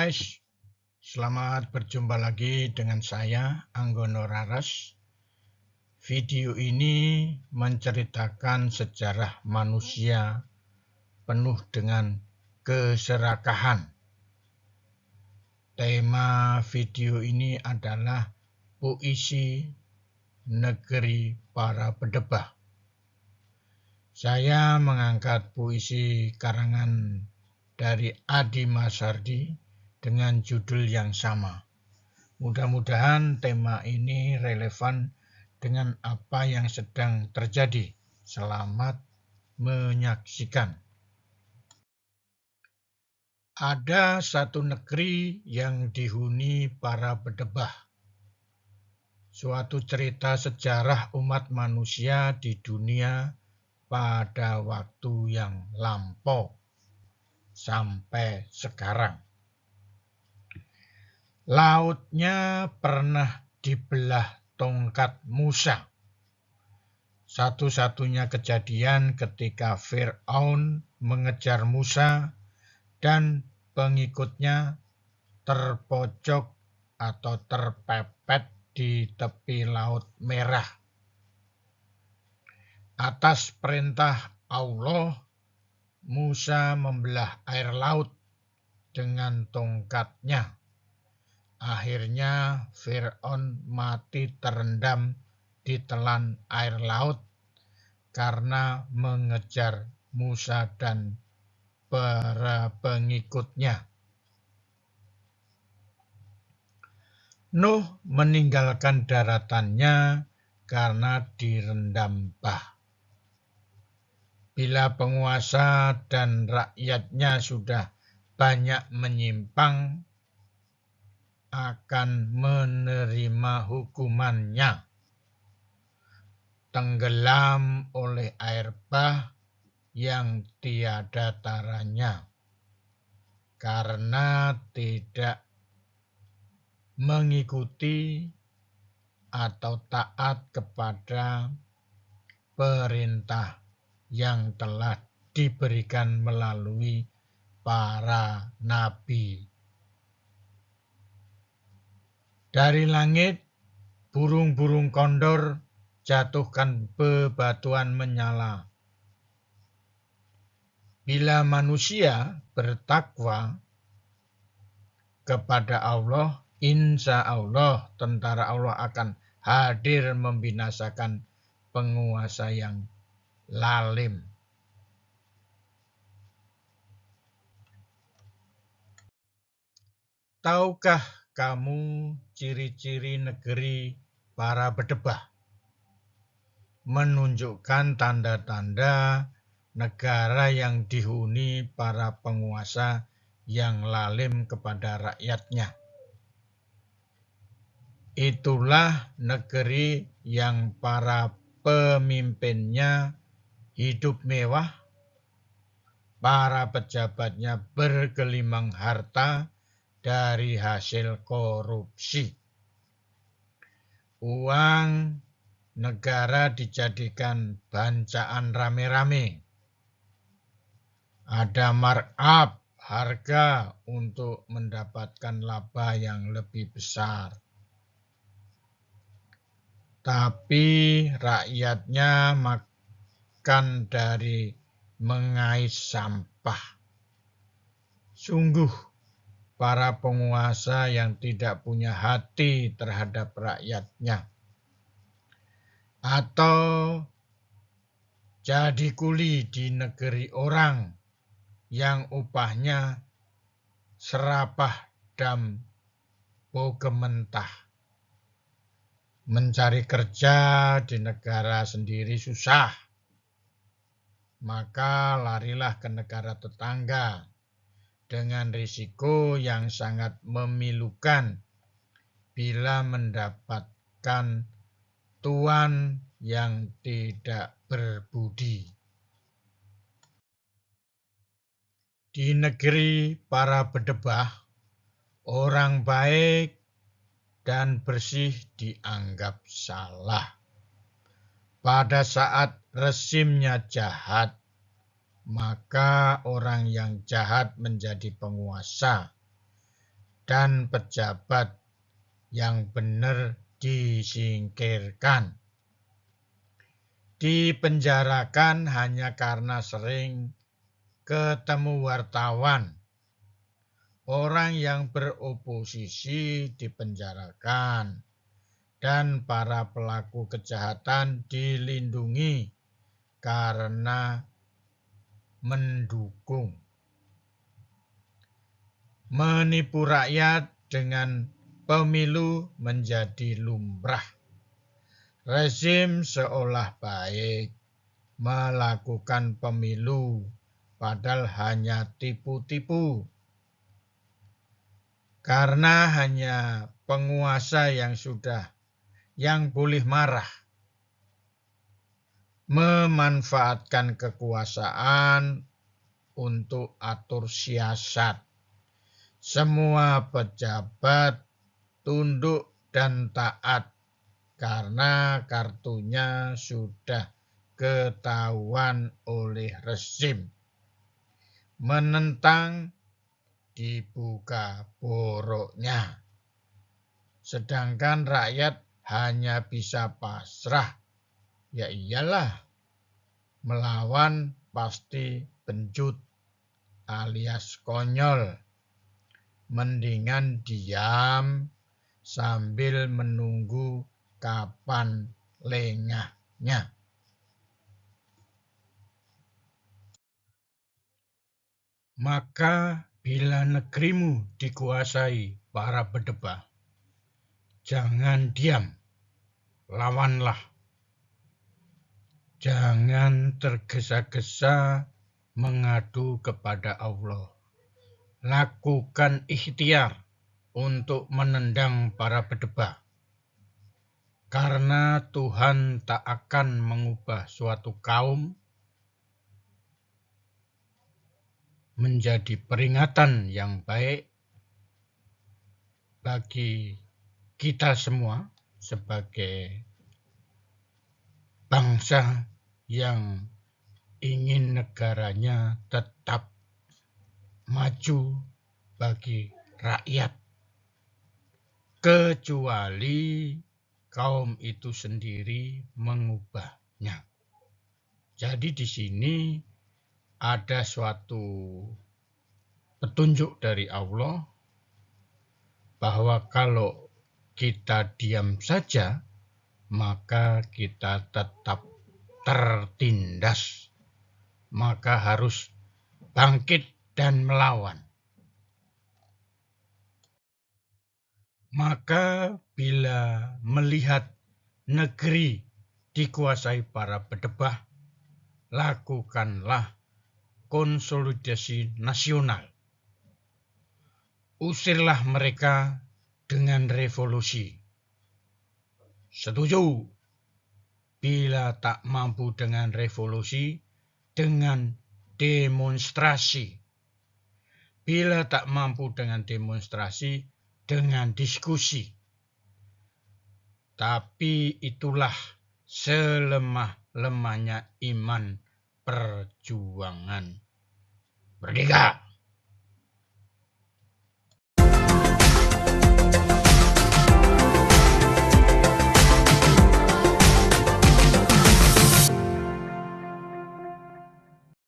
guys, selamat berjumpa lagi dengan saya, Anggono Raras. Video ini menceritakan sejarah manusia penuh dengan keserakahan. Tema video ini adalah puisi negeri para bedebah. Saya mengangkat puisi karangan dari Adi Masardi dengan judul yang sama. Mudah-mudahan tema ini relevan dengan apa yang sedang terjadi. Selamat menyaksikan. Ada satu negeri yang dihuni para bedebah. Suatu cerita sejarah umat manusia di dunia pada waktu yang lampau sampai sekarang. Lautnya pernah dibelah tongkat Musa. Satu-satunya kejadian ketika Fir'aun mengejar Musa dan pengikutnya terpojok atau terpepet di tepi Laut Merah. Atas perintah Allah, Musa membelah air laut dengan tongkatnya. Akhirnya Fir'aun mati terendam di telan air laut karena mengejar Musa dan para pengikutnya. Nuh meninggalkan daratannya karena direndam bah. Bila penguasa dan rakyatnya sudah banyak menyimpang, akan menerima hukumannya. Tenggelam oleh air bah yang tiada taranya, karena tidak mengikuti atau taat kepada perintah yang telah diberikan melalui para nabi. Dari langit, burung-burung kondor jatuhkan bebatuan menyala. Bila manusia bertakwa kepada Allah, insya Allah tentara Allah akan hadir membinasakan penguasa yang lalim. Tahukah kamu ciri-ciri negeri para bedebah? Menunjukkan tanda-tanda negara yang dihuni para penguasa yang lalim kepada rakyatnya. Itulah negeri yang para pemimpinnya hidup mewah, para pejabatnya bergelimang harta dari hasil korupsi. Uang negara dijadikan bancaan rame-rame. Ada markup harga untuk mendapatkan laba yang lebih besar. Tapi rakyatnya makan dari mengais sampah. Sungguh para penguasa yang tidak punya hati terhadap rakyatnya. Atau jadi kuli di negeri orang yang upahnya serapah dan bogementah. Mencari kerja di negara sendiri susah, maka larilah ke negara tetangga dengan risiko yang sangat memilukan bila mendapatkan tuan yang tidak berbudi. Di negeri para bedebah, orang baik dan bersih dianggap salah. Pada saat rezimnya jahat, maka orang yang jahat menjadi penguasa. dan pejabat yang benar disingkirkan. Dipenjarakan hanya karena sering ketemu wartawan. Orang yang beroposisi dipenjarakan, dan para pelaku kejahatan dilindungi karena mendukung. Menipu rakyat dengan pemilu menjadi lumrah. Rezim seolah baik melakukan pemilu, padahal hanya tipu-tipu. Karena hanya penguasa yang boleh marah, memanfaatkan kekuasaan untuk atur siasat. Semua pejabat tunduk dan taat karena kartunya sudah ketahuan oleh rezim. Menentang dibuka boroknya. Sedangkan rakyat hanya bisa pasrah. Ya iyalah, melawan pasti pencut alias konyol. Mendingan diam sambil menunggu kapan lengahnya. Maka bila negerimu dikuasai para bedebah, jangan diam, lawanlah. Jangan tergesa-gesa mengadu kepada Allah. Lakukan ikhtiar untuk menendang para bedebah. Karena Tuhan tak akan mengubah suatu kaum menjadi peringatan yang baik bagi kita semua sebagai bangsa yang ingin negaranya tetap maju bagi rakyat, kecuali kaum itu sendiri mengubahnya. Jadi di sini ada suatu petunjuk dari Allah bahwa kalau kita diam saja, maka kita tetap tertindas. Maka harus bangkit dan melawan. Maka bila melihat negeri dikuasai para bedebah, lakukanlah konsolidasi nasional. Usirlah mereka dengan revolusi. Setuju? Bila tak mampu dengan revolusi, dengan demonstrasi. Bila tak mampu dengan demonstrasi, dengan diskusi. Tapi itulah selemah-lemahnya iman perjuangan. Merdeka!